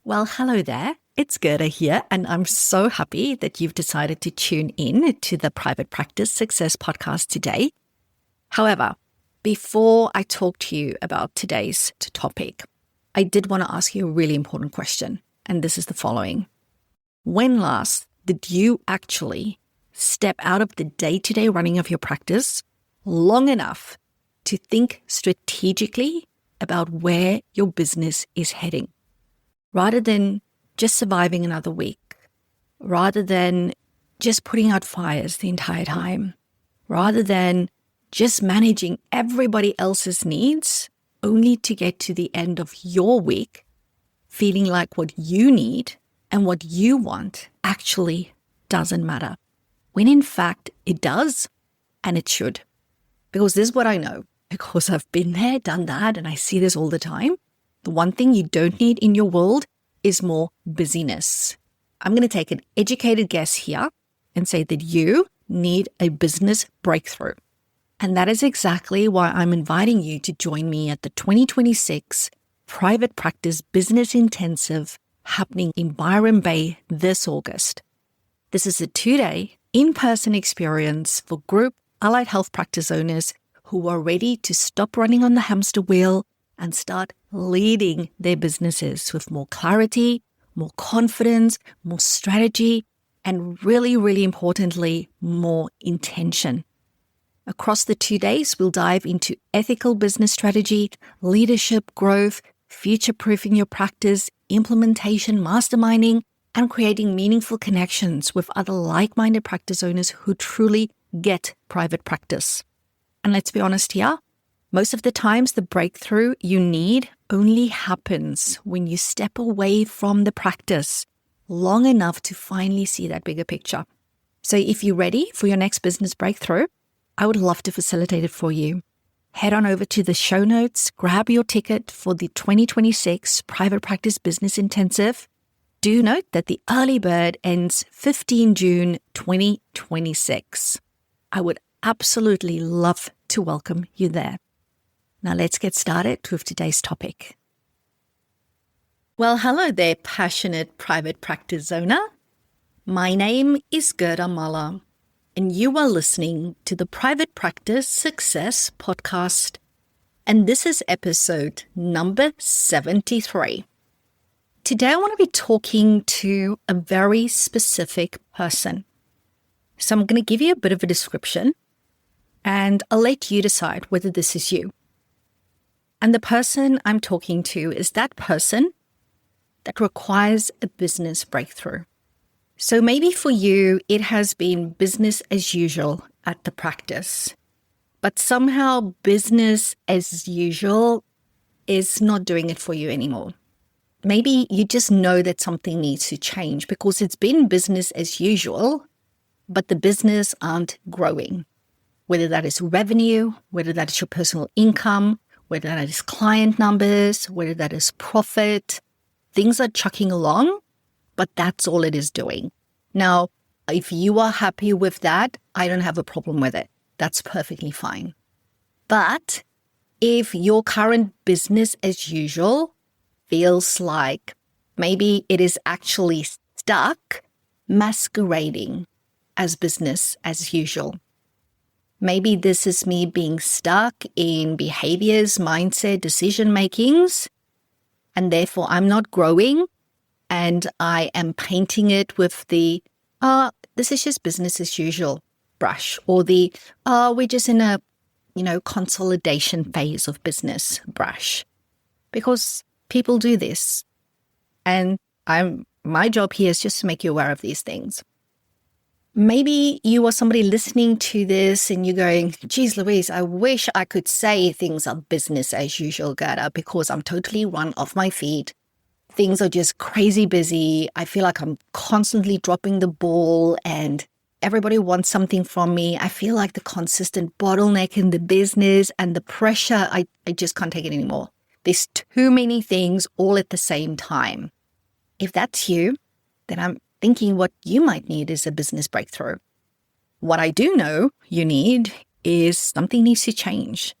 Well, hello there. It's Gerda here, and I'm so happy that you've decided to tune in to the Private Practice Success podcast today. However, before I talk to you about today's topic, I did want to ask you a really important question, and this is the following. When last did you actually step out of the day-to-day running of your practice long enough to think strategically about where your business is heading? Rather than just surviving another week, rather than just putting out fires the entire time, rather than just managing everybody else's needs, only to get to the end of your week feeling like what you need and what you want actually doesn't matter. When in fact it does, and it should. Because this is what I know, because I've been there, done that, and I see this all the time. The one thing you don't need in your world is more busyness. I'm going to take an educated guess here and say that you need a business breakthrough. And that is exactly why I'm inviting you to join me at the 2026 Private Practice Business Intensive happening in Byron Bay this August. This is a 2-day in-person experience for group allied health practice owners who are ready to stop running on the hamster wheel and start leading their businesses with more clarity, more confidence, more strategy, and really, really importantly, more intention. Across the 2 days, we'll dive into ethical business strategy, leadership growth, future-proofing your practice, implementation, masterminding, and creating meaningful connections with other like-minded practice owners who truly get private practice. And let's be honest here, most of the times the breakthrough you need only happens when you step away from the practice long enough to finally see that bigger picture. So if you're ready for your next business breakthrough, I would love to facilitate it for you. Head on over to the show notes, grab your ticket for the 2026 Private Practice Business Intensive. Do note that the early bird ends 15 June 2026. I would absolutely love to welcome you there. Now let's get started with today's topic. Well, hello there, passionate private practice owner. My name is Gerda Mahler, and you are listening to the Private Practice Success podcast, and this is episode number 73. Today, I want to be talking to a very specific person. So I'm going to give you a bit of a description, and I'll let you decide whether this is you. And the person I'm talking to is that person that requires a business breakthrough. So maybe for you, it has been business as usual at the practice, but somehow business as usual is not doing it for you anymore. Maybe you just know that something needs to change because it's been business as usual, but the business aren't growing. Whether that is revenue, whether that is your personal income, whether that is client numbers, whether that is profit, things are chucking along, but that's all it is doing. Now, if you are happy with that, I don't have a problem with it. That's perfectly fine. But if your current business as usual feels like maybe it is actually stuck masquerading as business as usual. Maybe this is me being stuck in behaviors, mindset, decision makings, and therefore I'm not growing and I am painting it with the, this is just business as usual brush, or the, we're just in a, consolidation phase of business brush. Because people do this. And my job here is just to make you aware of these things. Maybe you are somebody listening to this and you're going, geez, Louise, I wish I could say things are business as usual, Gerda, because I'm totally run off my feet. Things are just crazy busy. I feel like I'm constantly dropping the ball and everybody wants something from me. I feel like the consistent bottleneck in the business and the pressure, I just can't take it anymore. There's too many things all at the same time. If that's you, then I'm thinking what you might need is a business breakthrough. What I do know you need is something needs to change,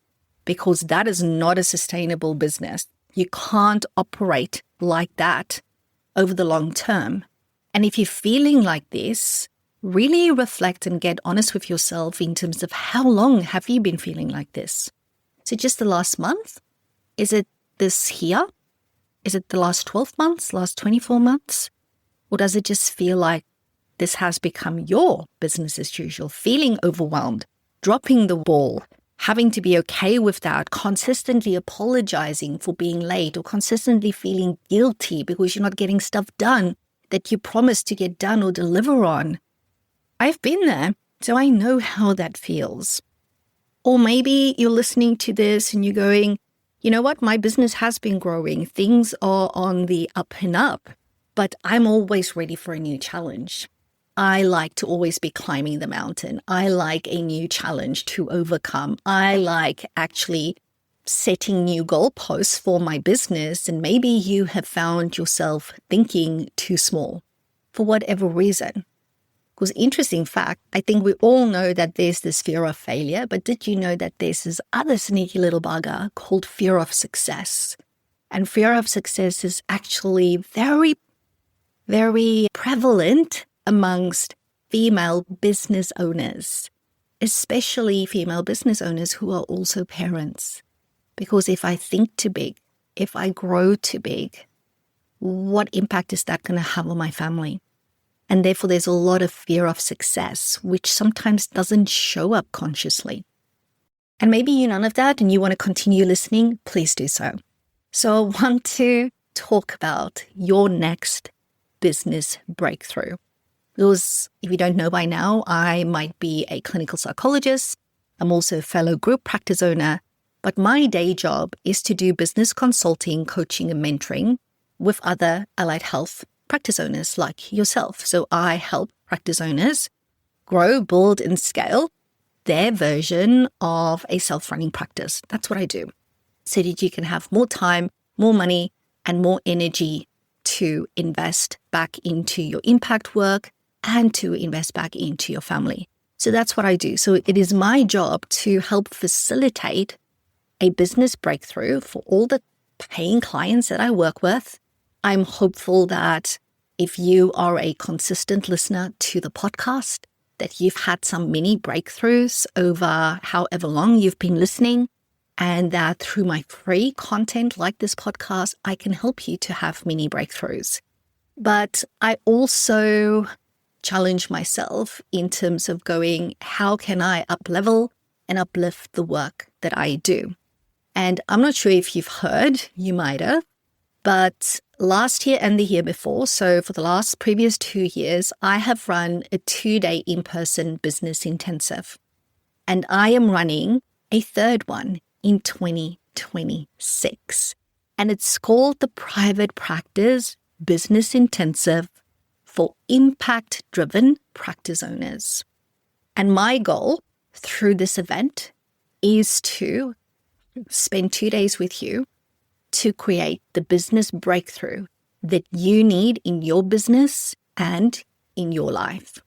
because that is not a sustainable business. You can't operate like that over the long term. And if you're feeling like this, really reflect and get honest with yourself in terms of how long have you been feeling like this? Is it just the last month? Is it this year? Is it the last 12 months, last 24 months? Or does it just feel like this has become your business as usual, feeling overwhelmed, dropping the ball, having to be okay with that, consistently apologizing for being late or consistently feeling guilty because you're not getting stuff done that you promised to get done or deliver on? I've been there, so I know how that feels. Or maybe you're listening to this and you're going, you know what, my business has been growing. Things are on the up and up, but I'm always ready for a new challenge. I like to always be climbing the mountain. I like a new challenge to overcome. I like actually setting new goalposts for my business. And maybe you have found yourself thinking too small for whatever reason. Because interesting fact, I think we all know that there's this fear of failure, but did you know that there's this other sneaky little bugger called fear of success? And fear of success is actually very, very prevalent amongst female business owners, especially female business owners who are also parents. Because if I think too big, if I grow too big, what impact is that going to have on my family? And therefore, there's a lot of fear of success, which sometimes doesn't show up consciously. And maybe you're none of that and you want to continue listening, please do so. So I want to talk about your next business breakthrough. Because if you don't know by now, I might be a clinical psychologist. I'm also a fellow group practice owner. But my day job is to do business consulting, coaching, and mentoring with other allied health practice owners like yourself. So I help practice owners grow, build, and scale their version of a self-running practice. That's what I do. So that you can have more time, more money, and more energy to invest back into your impact work and to invest back into your family. So that's what I do. So it is my job to help facilitate a business breakthrough for all the paying clients that I work with. I'm hopeful that if you are a consistent listener to the podcast, that you've had some mini breakthroughs over however long you've been listening, and that through my free content like this podcast, I can help you to have mini breakthroughs. But I also challenge myself in terms of going, how can I up-level and uplift the work that I do? And I'm not sure if you've heard, you might have, but last year and the year before, so for the previous 2 years, I have run a 2-day in-person business intensive. And I am running a third one in 2026. And it's called the Private Practice Business Intensive for Impact-Driven Practice Owners. And my goal through this event is to spend 2 days with you to create the business breakthrough that you need in your business and in your life.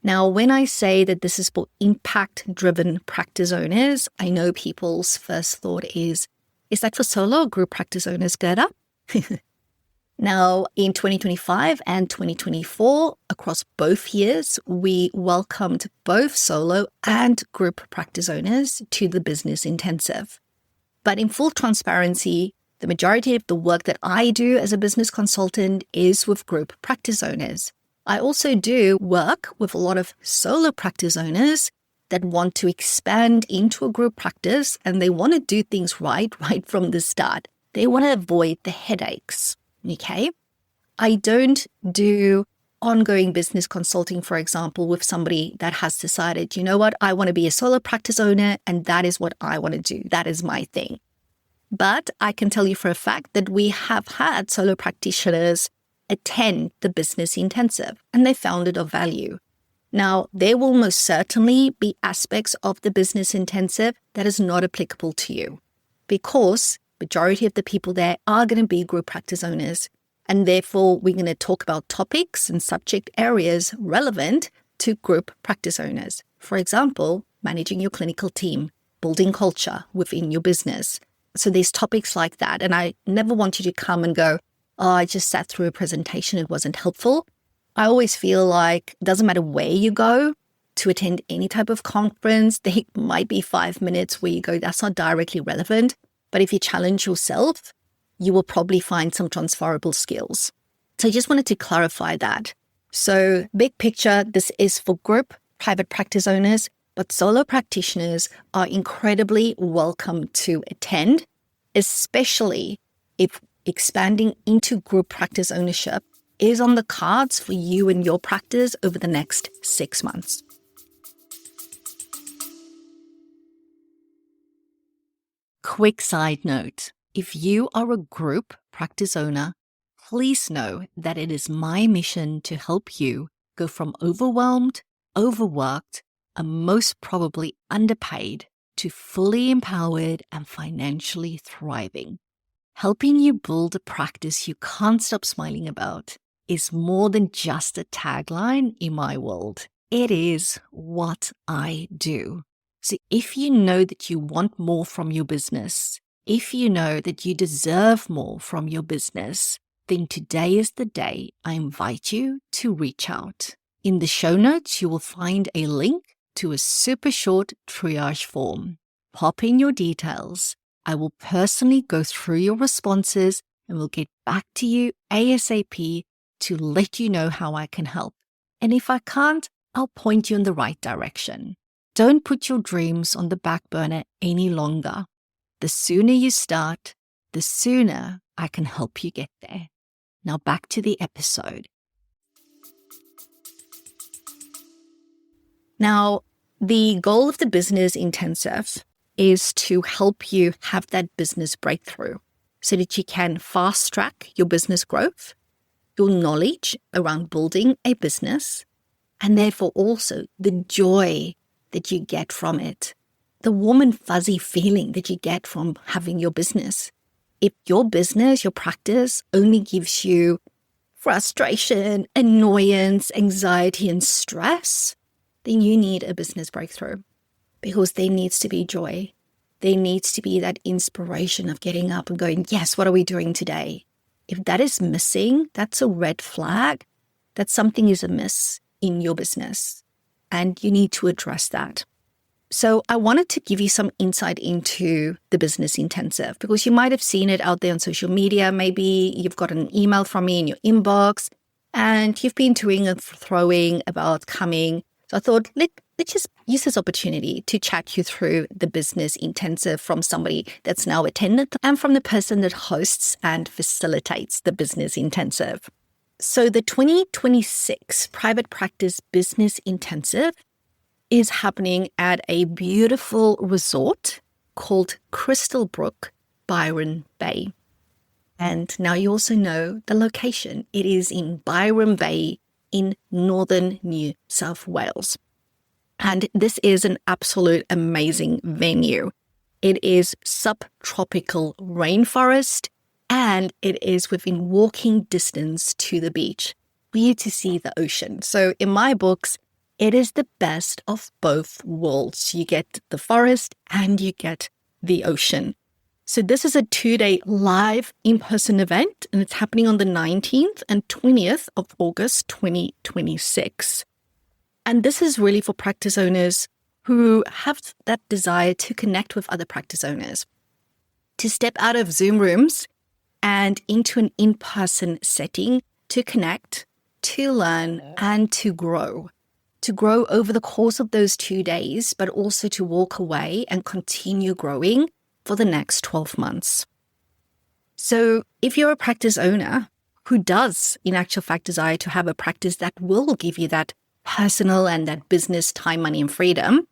Now, when I say that this is for impact-driven practice owners, I know people's first thought is that for solo or group practice owners, Gerda? Now, in 2025 and 2024, across both years, we welcomed both solo and group practice owners to the business intensive. But in full transparency, the majority of the work that I do as a business consultant is with group practice owners. I also do work with a lot of solo practice owners that want to expand into a group practice, and they want to do things right from the start. They want to avoid the headaches. Okay? I don't do ongoing business consulting, for example, with somebody that has decided, you know what, I want to be a solo practice owner and that is what I want to do. That is my thing. But I can tell you for a fact that we have had solo practitioners attend the business intensive and they found it of value. Now, there will most certainly be aspects of the business intensive that is not applicable to you because majority of the people there are going to be group practice owners. And therefore, we're going to talk about topics and subject areas relevant to group practice owners. For example, managing your clinical team, building culture within your business. So there's topics like that. And I never want you to come and go, oh, I just sat through a presentation, it wasn't helpful. I always feel like it doesn't matter where you go to attend any type of conference, there might be 5 minutes where you go, that's not directly relevant. But if you challenge yourself, you will probably find some transferable skills. So I just wanted to clarify that. So big picture, this is for group private practice owners, but solo practitioners are incredibly welcome to attend, especially if expanding into group practice ownership is on the cards for you and your practice over the next 6 months. Quick side note, if you are a group practice owner, please know that it is my mission to help you go from overwhelmed, overworked, and most probably underpaid to fully empowered and financially thriving. Helping you build a practice you can't stop smiling about is more than just a tagline in my world. It is what I do. So if you know that you want more from your business, if you know that you deserve more from your business, then today is the day I invite you to reach out. In the show notes, you will find a link to a super short triage form. Pop in your details. I will personally go through your responses and will get back to you ASAP to let you know how I can help. And if I can't, I'll point you in the right direction. Don't put your dreams on the back burner any longer. The sooner you start, the sooner I can help you get there. Now back to the episode. Now, the goal of the Business Intensive is to help you have that business breakthrough so that you can fast track your business growth, your knowledge around building a business, and therefore also the joy that you get from it, the warm and fuzzy feeling that you get from having your business. If your business, your practice only gives you frustration, annoyance, anxiety, and stress, then you need a business breakthrough because there needs to be joy. There needs to be that inspiration of getting up and going, yes, what are we doing today? If that is missing, that's a red flag that something is amiss in your business and you need to address that. So I wanted to give you some insight into the Business Intensive because you might have seen it out there on social media. Maybe you've got an email from me in your inbox and you've been toing and throwing about coming. So I thought, let's just use this opportunity to chat you through the Business Intensive from somebody that's now attended and from the person that hosts and facilitates the Business Intensive. So the 2026 Private Practice Business Intensive is happening at a beautiful resort called Crystal Brook, Byron Bay. And now you also know the location. It is in Byron Bay in northern New South Wales. And this is an absolute amazing venue. It is subtropical rainforest and it is within walking distance to the beach for you to see the ocean. So in my books, it is the best of both worlds. You get the forest and you get the ocean. So this is a 2-day live in-person event and it's happening on the 19th and 20th of August 2026. And this is really for practice owners who have that desire to connect with other practice owners, to step out of Zoom rooms and into an in-person setting to connect, to learn, and to grow. To grow over the course of those 2 days, but also to walk away and continue growing for the next 12 months. So if you're a practice owner who does, in actual fact, desire to have a practice that will give you that personal and that business time, money, and freedom,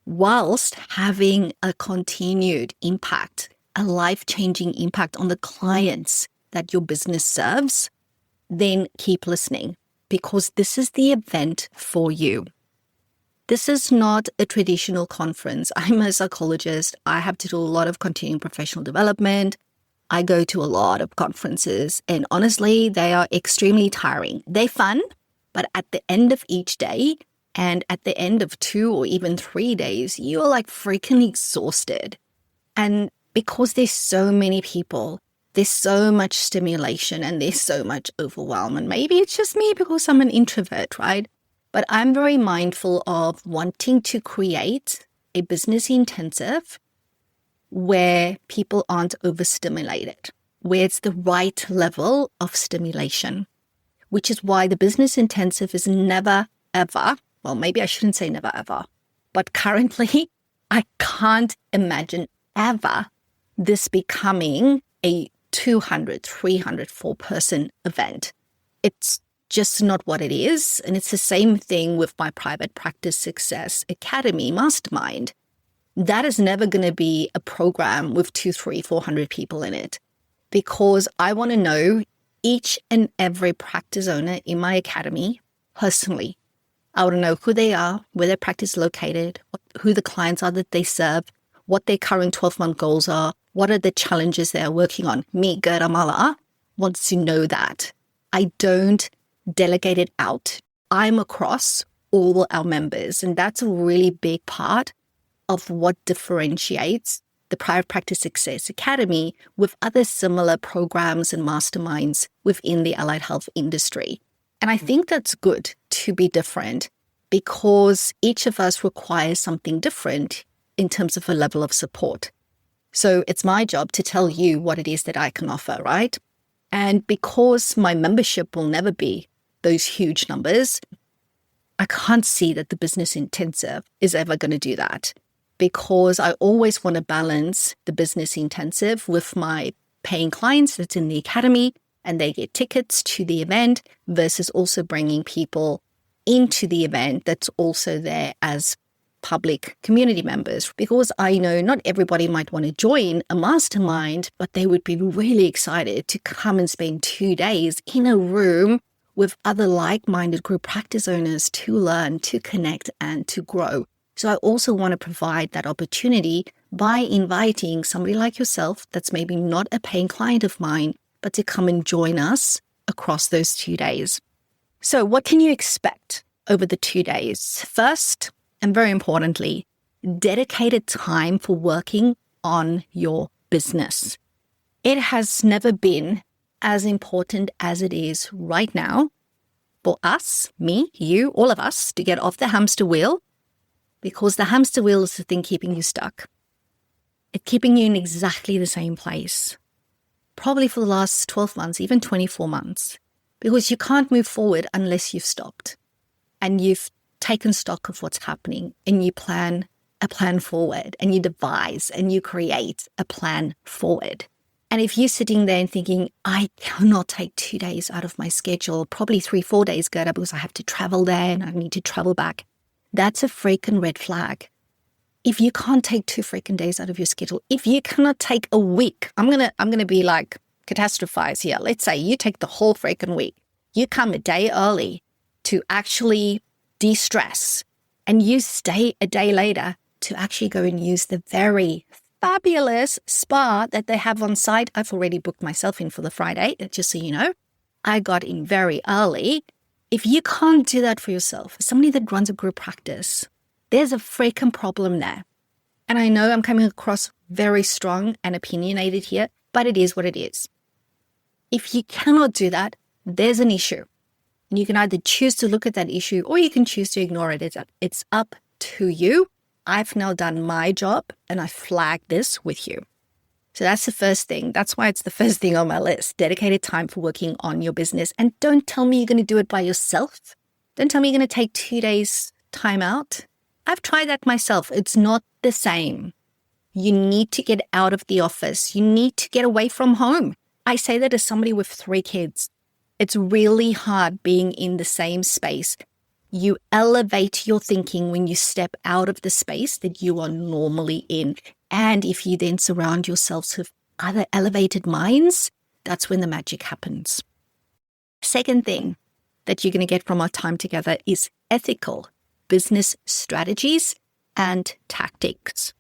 whilst having a continued impact, a life-changing impact on the clients that your business serves, then keep listening because this is the event for you. This is not a traditional conference. I'm a psychologist. I have to do a lot of continuing professional development. I go to a lot of conferences and honestly, they are extremely tiring. They're fun, but at the end of each day and at the end of 2 or even 3 days, you're like freaking exhausted. And because there's so many people there's so much stimulation and there's so much overwhelm. And maybe it's just me because I'm an introvert, right? But I'm very mindful of wanting to create a business intensive where people aren't overstimulated, where it's the right level of stimulation, which is why the business intensive is never, ever, well, maybe I shouldn't say never, ever, but currently I can't imagine ever this becoming a 200, 300, 4-person event. It's just not what it is. And it's the same thing with my Private Practice Success Academy Mastermind. That is never going to be a program with 200, 300, 400 people in it, because I want to know each and every practice owner in my academy personally. I want to know who they are, where their practice is located, who the clients are that they serve, what their current 12-month goals are, what are the challenges they are working on. Me, Gerda Mala, wants to know that. I don't delegate it out. I'm across all our members, and that's a really big part of what differentiates the Private Practice Success Academy with other similar programs and masterminds within the allied health industry. And I think that's good to be different because each of us requires something different in terms of a level of support. So it's my job to tell you what it is that I can offer, right? And because my membership will never be those huge numbers, I can't see that the business intensive is ever going to do that, because I always want to balance the business intensive with my paying clients that's in the academy and they get tickets to the event versus also bringing people into the event that's also there as public community members, because I know not everybody might want to join a mastermind, but they would be really excited to come and spend 2 days in a room with other like-minded group practice owners to learn, to connect, and to grow. So I also want to provide that opportunity by inviting somebody like yourself that's maybe not a paying client of mine, but to come and join us across those 2 days. So what can you expect over the 2 days? First, and very importantly, dedicated time for working on your business. It has never been as important as it is right now for us, me, you, all of us, to get off the hamster wheel, because the hamster wheel is the thing keeping you stuck. It's keeping you in exactly the same place, probably for the last 12 months, even 24 months, because you can't move forward unless you've stopped and you've taken stock of what's happening and you plan a plan forward and you devise and you create a plan forward. And if you're sitting there and thinking, I cannot take 2 days out of my schedule, probably 3-4 days, Gerda, because I have to travel there and I need to travel back, that's a freaking red flag. If you can't take 2 freaking days out of your schedule, if you cannot take a week, I'm gonna be like catastrophize here. Let's say you take the whole freaking week. You come a day early to actually de-stress, and you stay a day later to actually go and use the very fabulous spa that they have on site. I've already booked myself in for the Friday, just so you know. I got in very early. If you can't do that for yourself, as somebody that runs a group practice, there's a freaking problem there. And I know I'm coming across very strong and opinionated here, but it is what it is. If you cannot do that, there's an issue. And you can either choose to look at that issue or you can choose to ignore it. It's up to you. I've now done my job and I flagged this with you. So that's the first thing. That's why it's the first thing on my list. Dedicated time for working on your business. And don't tell me you're going to do it by yourself. Don't tell me you're going to take 2 days time out. I've tried that myself. It's not the same. You need to get out of the office. You need to get away from home. I say that as somebody with 3 kids. It's really hard being in the same space. You elevate your thinking when you step out of the space that you are normally in. And if you then surround yourselves with other elevated minds, that's when the magic happens. Second thing that you're going to get from our time together is ethical business strategies and tactics.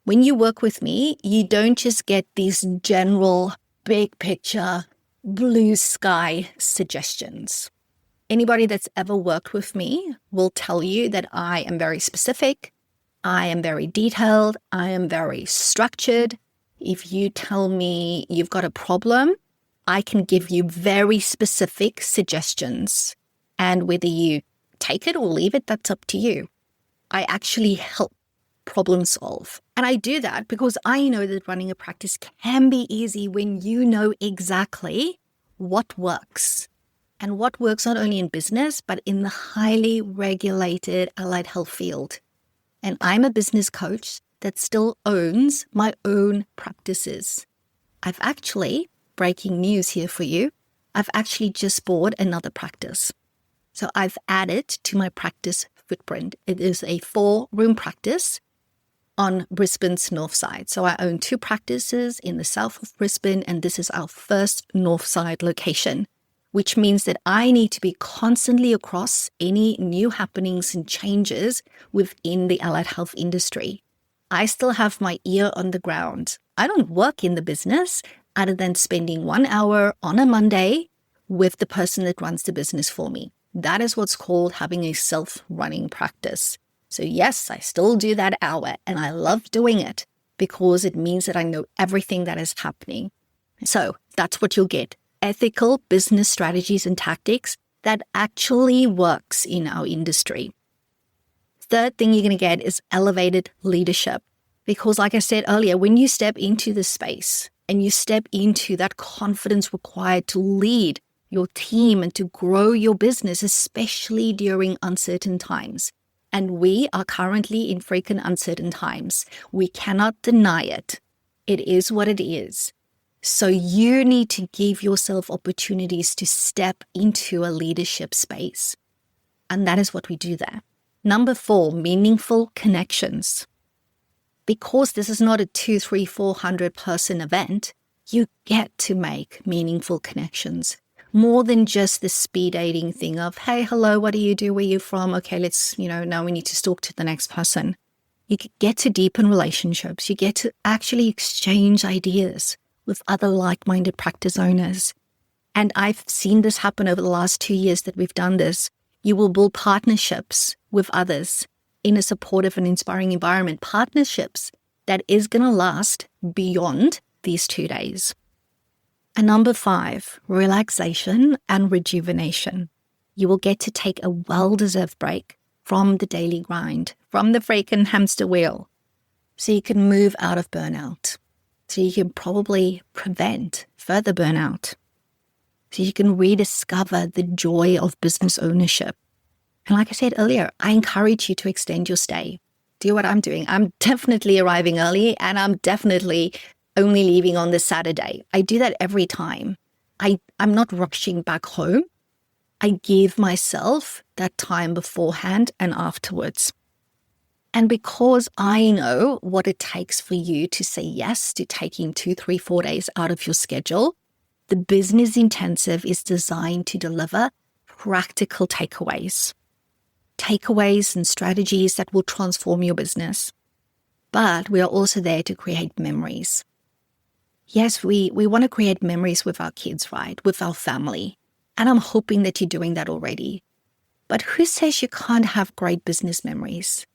When you work with me, you don't just get these general, big picture, blue sky suggestions. Anybody that's ever worked with me will tell you that I am very specific, I am very detailed, I am very structured. If you tell me you've got a problem, I can give you very specific suggestions. And whether you take it or leave it, that's up to you. I actually help problem solve. And I do that because I know that running a practice can be easy when you know exactly what works. And what works not only in business, but in the highly regulated allied health field. And I'm a business coach that still owns my own practices. I've actually, breaking news here for you, I've actually just bought another practice. So I've added to my practice footprint. It is a 4-room practice on Brisbane's north side. So I own 2 practices in the south of Brisbane, and this is our first north side location, which means that I need to be constantly across any new happenings and changes within the allied health industry. I still have my ear on the ground. I don't work in the business other than spending 1 hour on a Monday with the person that runs the business for me. That is what's called having a self-running practice. So yes, I still do that hour, and I love doing it because it means that I know everything that is happening. So that's what you'll get. Ethical business strategies and tactics that actually works in our industry. Third thing you're going to get is elevated leadership. Because like I said earlier, when you step into the space and you step into that confidence required to lead your team and to grow your business, especially during uncertain times. And we are currently in freaking uncertain times. We cannot deny it. It is what it is. So you need to give yourself opportunities to step into a leadership space. And that is what we do there. Number 4, meaningful connections. Because this is not a 200, 300, 400 person event, you get to make meaningful connections. More than just the speed dating thing of, hey, hello, what do you do? Where are you from? Okay, let's, now we need to talk to the next person. You get to deepen relationships. You get to actually exchange ideas with other like-minded practice owners. And I've seen this happen over the last 2 years that we've done this. You will build partnerships with others in a supportive and inspiring environment. Partnerships that is going to last beyond these 2 days. And number 5, relaxation and rejuvenation. You will get to take a well-deserved break from the daily grind, from the freaking hamster wheel, so you can move out of burnout. So you can probably prevent further burnout. So you can rediscover the joy of business ownership. And like I said earlier, I encourage you to extend your stay. Do what I'm doing. I'm definitely arriving early, and I'm definitely only leaving on the Saturday. I do that every time. I'm not rushing back home. I give myself that time beforehand and afterwards. And because I know what it takes for you to say yes to taking 2, 3, 4 days out of your schedule, the Business Intensive is designed to deliver practical takeaways. Takeaways and strategies that will transform your business. But we are also there to create memories. Yes, we want to create memories with our kids, right? With our family. And I'm hoping that you're doing that already. But who says you can't have great business memories?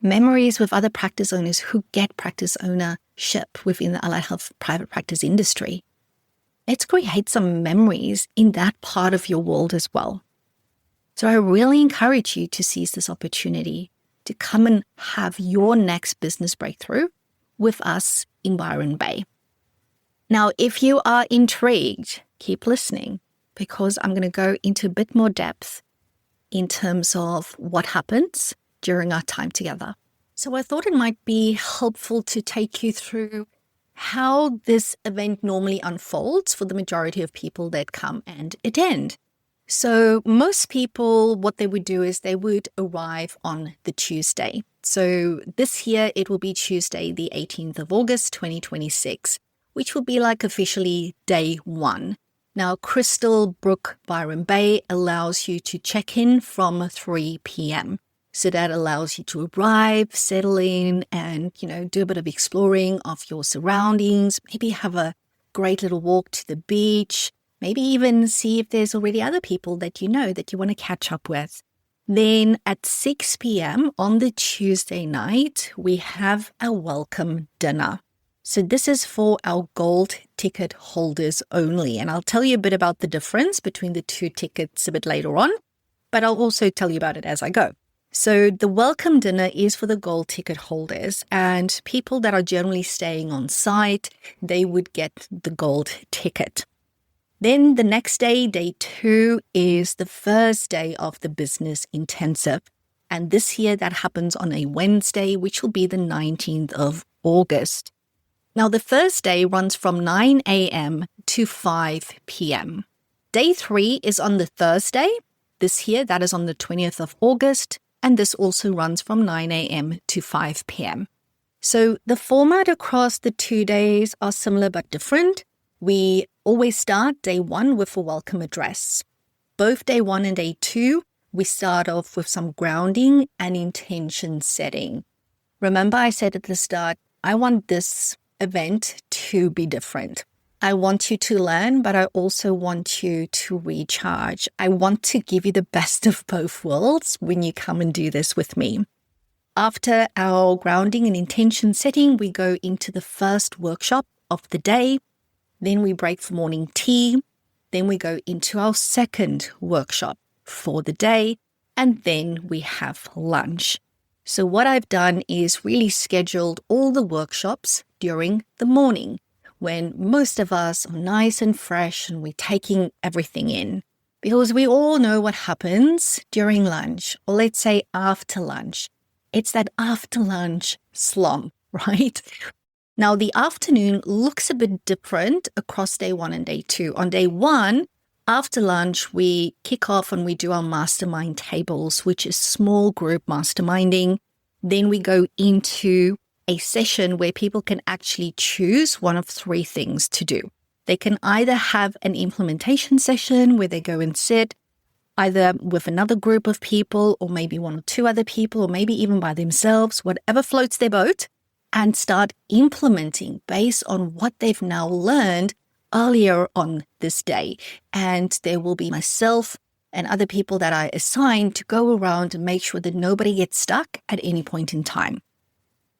Memories with other practice owners who get practice ownership within the allied health private practice industry. Let's create some memories in that part of your world as well. So I really encourage you to seize this opportunity to come and have your next business breakthrough with us in Byron Bay. Now, if you are intrigued, keep listening, because I'm going to go into a bit more depth in terms of what happens during our time together. So I thought it might be helpful to take you through how this event normally unfolds for the majority of people that come and attend. So most people, what they would do is they would arrive on the Tuesday. So this year, it will be Tuesday, the 18th of August, 2026, which will be like officially day 1. Now, Crystal Brook Byron Bay allows you to check in from 3 p.m. So that allows you to arrive, settle in, and, do a bit of exploring of your surroundings, maybe have a great little walk to the beach, maybe even see if there's already other people that you know that you want to catch up with. Then at 6 p.m. on the Tuesday night, we have a welcome dinner. So this is for our gold ticket holders only. And I'll tell you a bit about the difference between the two tickets a bit later on, but I'll also tell you about it as I go. So the welcome dinner is for the gold ticket holders, and people that are generally staying on site, they would get the gold ticket. Then the next day, day 2, is the first day of the business intensive. And this year that happens on a Wednesday, which will be the 19th of August. Now the first day runs from 9 a.m. to 5 p.m. Day 3 is on the Thursday. This year that is on the 20th of August. And this also runs from 9 a.m. to 5 p.m. So the format across the 2 days are similar but different. We always start day 1 with a welcome address. Both day 1 and day 2, we start off with some grounding and intention setting. Remember, I said at the start, I want this event to be different. I want you to learn, but I also want you to recharge. I want to give you the best of both worlds when you come and do this with me. After our grounding and intention setting, we go into the first workshop of the day. Then we break for morning tea. Then we go into our second workshop for the day. And then we have lunch. So what I've done is really scheduled all the workshops during the morning, when most of us are nice and fresh and we're taking everything in. Because we all know what happens during lunch, or let's say after lunch. It's that after lunch slump, right? Now, the afternoon looks a bit different across day 1 and day 2. On day 1, after lunch, we kick off and we do our mastermind tables, which is small group masterminding. Then we go into a session where people can actually choose one of 3 things to do. They can either have an implementation session where they go and sit either with another group of people or maybe 1 or 2 other people or maybe even by themselves, whatever floats their boat, and start implementing based on what they've now learned earlier on this day. And there will be myself and other people that I assign to go around and make sure that nobody gets stuck at any point in time.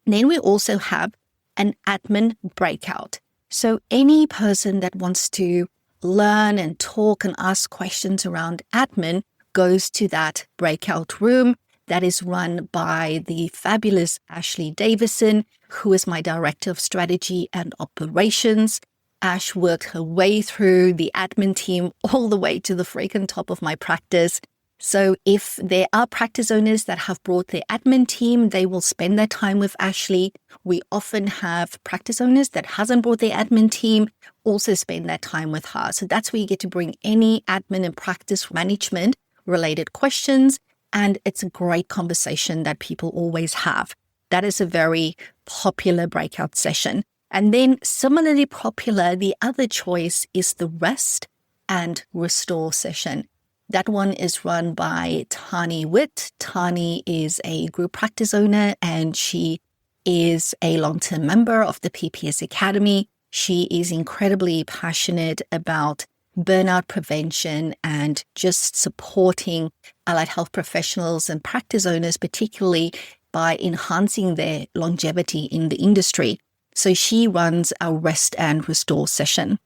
Then we also have an admin breakout. So any person that wants to learn and talk and ask questions around admin goes to that breakout room that is run by the fabulous Ashley Davison, who is my Director of Strategy and Operations. Ash worked her way through the admin team all the way to the freaking top of my practice. So if there are practice owners that have brought their admin team, they will spend their time with Ashley. We often have practice owners that hasn't brought their admin team also spend their time with her. So that's where you get to bring any admin and practice management related questions. And it's a great conversation that people always have. That is a very popular breakout session. And then similarly popular, the other choice is the rest and restore session. That one is run by Tani Witt. Tani is a group practice owner and she is a long-term member of the PPS Academy. She is incredibly passionate about burnout prevention and just supporting allied health professionals and practice owners, particularly by enhancing their longevity in the industry. So she runs our rest and restore session.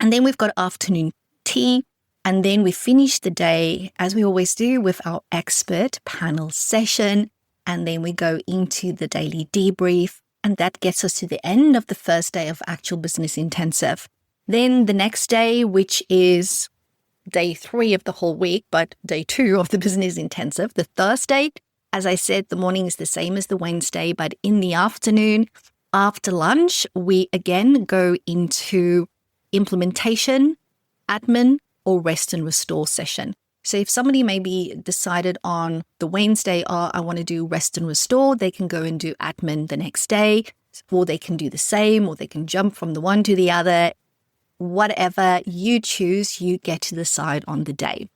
And then we've got afternoon tea. And then we finish the day, as we always do, with our expert panel session. And then we go into the daily debrief. And that gets us to the end of the first day of actual business intensive. Then the next day, which is day 3 of the whole week, but day 2 of the business intensive, the Thursday, as I said, the morning is the same as the Wednesday, but in the afternoon, after lunch, we again go into implementation, admin, or rest and restore session. So if somebody maybe decided on the Wednesday, I want to do rest and restore, they can go and do admin the next day, or they can do the same, or they can jump from the one to the other. Whatever you choose, you get to decide on the day.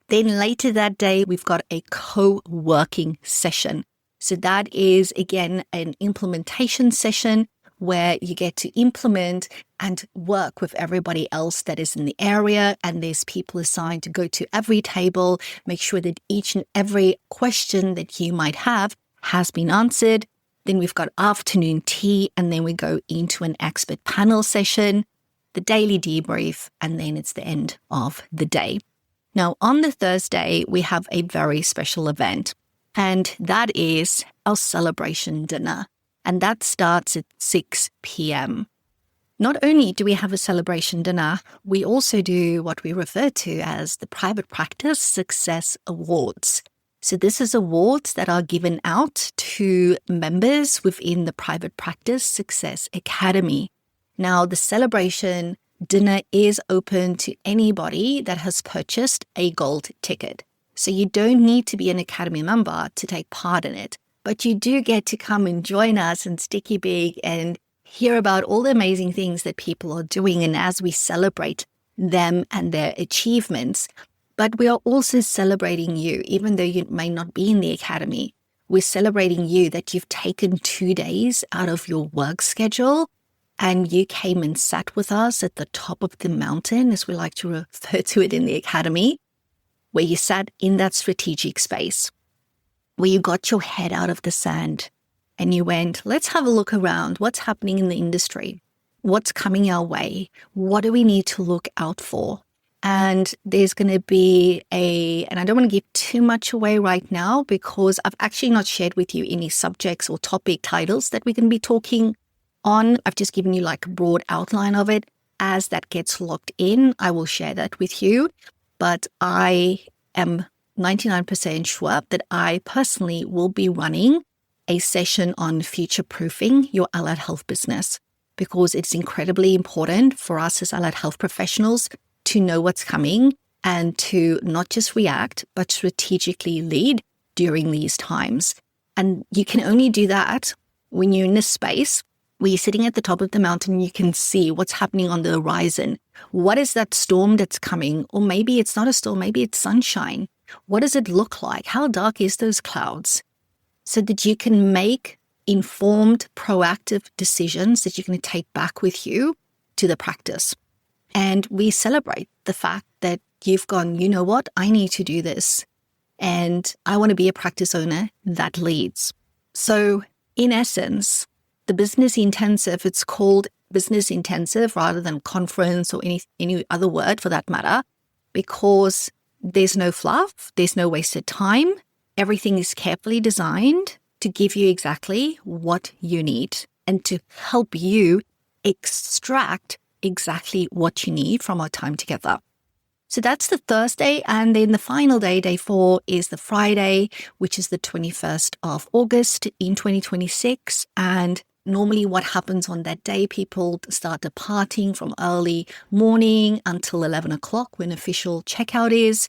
Then later that day, we've got a co-working session. So that is, again, an implementation session where you get to implement and work with everybody else that is in the area. And there's people assigned to go to every table, make sure that each and every question that you might have has been answered. Then we've got afternoon tea, and then we go into an expert panel session, the daily debrief, and then it's the end of the day. Now, on the Thursday, we have a very special event, and that is our celebration dinner. And that starts at 6 p.m. Not only do we have a celebration dinner, we also do what we refer to as the Private Practice Success Awards. So this is awards that are given out to members within the Private Practice Success Academy. Now, the celebration dinner is open to anybody that has purchased a gold ticket. So you don't need to be an Academy member to take part in it, but you do get to come and join us and Sticky Big and hear about all the amazing things that people are doing, and as we celebrate them and their achievements. But we are also celebrating you, even though you may not be in the Academy. We're celebrating you that you've taken 2 days out of your work schedule and you came and sat with us at the top of the mountain, as we like to refer to it in the Academy, where you sat in that strategic space, where you got your head out of the sand and you went, let's have a look around. What's happening in the industry? What's coming our way? What do we need to look out for? And there's going to be and I don't want to give too much away right now because I've actually not shared with you any subjects or topic titles that we're going to be talking on. I've just given you like a broad outline of it. As that gets locked in, I will share that with you. But I am 99% sure that I personally will be running a session on future-proofing your allied health business, because it's incredibly important for us as allied health professionals to know what's coming and to not just react, but strategically lead during these times. And you can only do that when you're in a space where you're sitting at the top of the mountain, you can see what's happening on the horizon. What is that storm that's coming? Or maybe it's not a storm, maybe it's sunshine. What does it look like? How dark is those clouds? So that you can make informed, proactive decisions that you're going to take back with you to the practice. And we celebrate the fact that you've gone, you know what, I need to do this. And I want to be a practice owner that leads. So in essence, the business intensive, it's called business intensive rather than conference or any other word for that matter, because there's no fluff, there's no wasted time. Everything is carefully designed to give you exactly what you need and to help you extract exactly what you need from our time together. So that's the Thursday. And then the final day, day 4, is the Friday, which is the 21st of August in 2026. And normally what happens on that day, people start departing from early morning until 11 o'clock when official checkout is.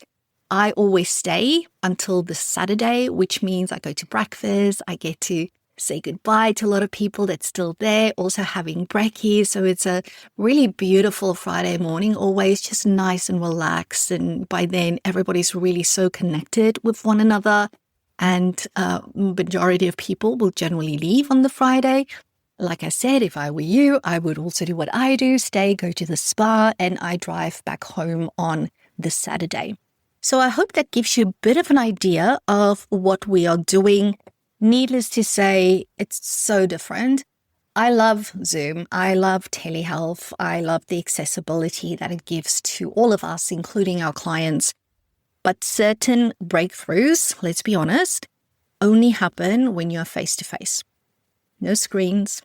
I always stay until the Saturday, which means I go to breakfast. I get to say goodbye to a lot of people that's still there, also having brekkie. So it's a really beautiful Friday morning, always just nice and relaxed. And by then, everybody's really so connected with one another. And majority of people will generally leave on the Friday. Like I said, if I were you, I would also do what I do, stay, go to the spa, and I drive back home on the Saturday. So I hope that gives you a bit of an idea of what we are doing. Needless to say, it's so different. I love Zoom. I love telehealth. I love the accessibility that it gives to all of us, including our clients. But certain breakthroughs, let's be honest, only happen when you're face-to-face. No screens,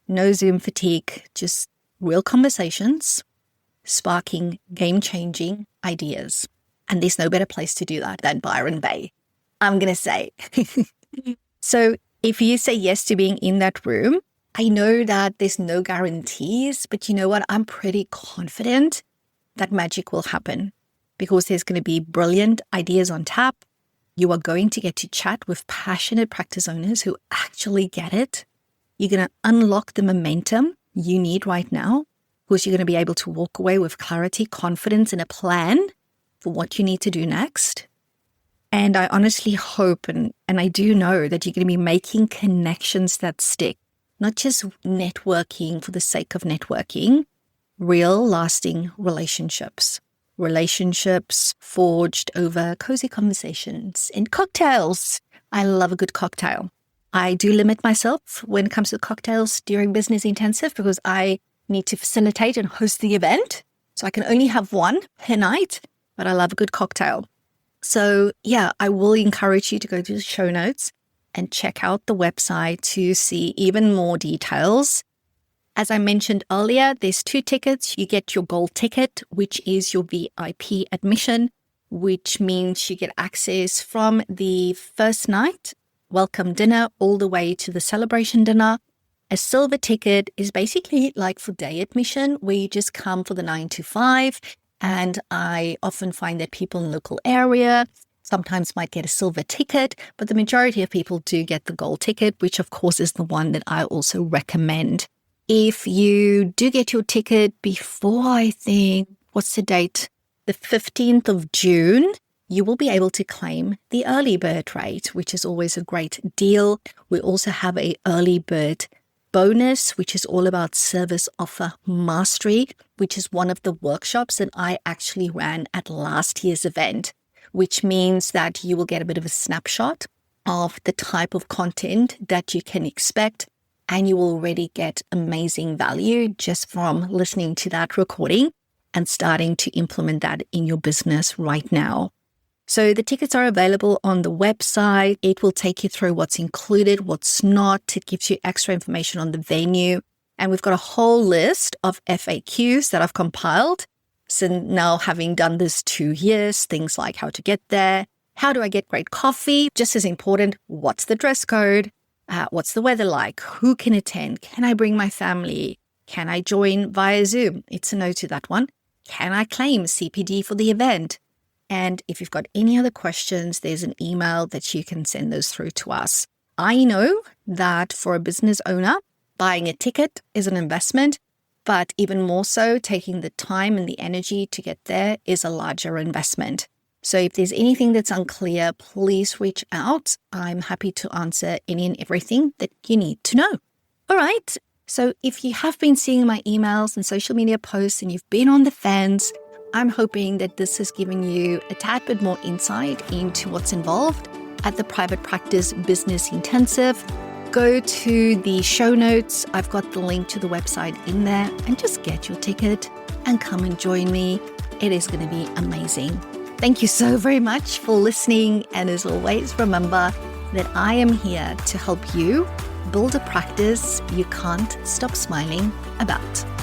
no Zoom fatigue, just real conversations, sparking game-changing ideas. And there's no better place to do that than Byron Bay, I'm going to say. So if you say yes to being in that room, I know that there's no guarantees, but you know what? I'm pretty confident that magic will happen because there's going to be brilliant ideas on tap. You are going to get to chat with passionate practice owners who actually get it. You're going to unlock the momentum you need right now because you're going to be able to walk away with clarity, confidence, and a plan for what you need to do next. And I honestly hope and I do know that you're going to be making connections that stick, not just networking for the sake of networking, real lasting relationships. Relationships forged over cozy conversations and cocktails. I love a good cocktail. I do limit myself when it comes to cocktails during Business Intensive because I need to facilitate and host the event. So I can only have one per night, but I love a good cocktail. So yeah, I will encourage you to go to the show notes and check out the website to see even more details. As I mentioned earlier, there's 2 tickets. You get your gold ticket, which is your VIP admission, which means you get access from the first night, welcome dinner, all the way to the celebration dinner. A silver ticket is basically like for day admission, where you just come for the 9 to 5. And I often find that people in the local area sometimes might get a silver ticket, but the majority of people do get the gold ticket, which of course is the one that I also recommend. If you do get your ticket before, I think, what's the date? The 15th of June, you will be able to claim the early bird rate, which is always a great deal. We also have an early bird bonus, which is all about service offer mastery, which is one of the workshops that I actually ran at last year's event, which means that you will get a bit of a snapshot of the type of content that you can expect. And you will already get amazing value just from listening to that recording and starting to implement that in your business right now. So the tickets are available on the website. It will take you through what's included, what's not. It gives you extra information on the venue. And we've got a whole list of FAQs that I've compiled. So now having done this 2 years, things like how to get there, how do I get great coffee? Just as important, what's the dress code? What's the weather like? Who can attend? Can I bring my family? Can I join via Zoom? It's a no to that one. Can I claim CPD for the event? And if you've got any other questions, there's an email that you can send those through to us. I know that for a business owner, buying a ticket is an investment, but even more so, taking the time and the energy to get there is a larger investment. So if there's anything that's unclear, please reach out. I'm happy to answer any and everything that you need to know. All right. So if you have been seeing my emails and social media posts and you've been on the fence, I'm hoping that this has given you a tad bit more insight into what's involved at the Private Practice Business Intensive. Go to the show notes. I've got the link to the website in there, and just get your ticket and come and join me. It is going to be amazing. Thank you so very much for listening. And as always, remember that I am here to help you build a practice you can't stop smiling about.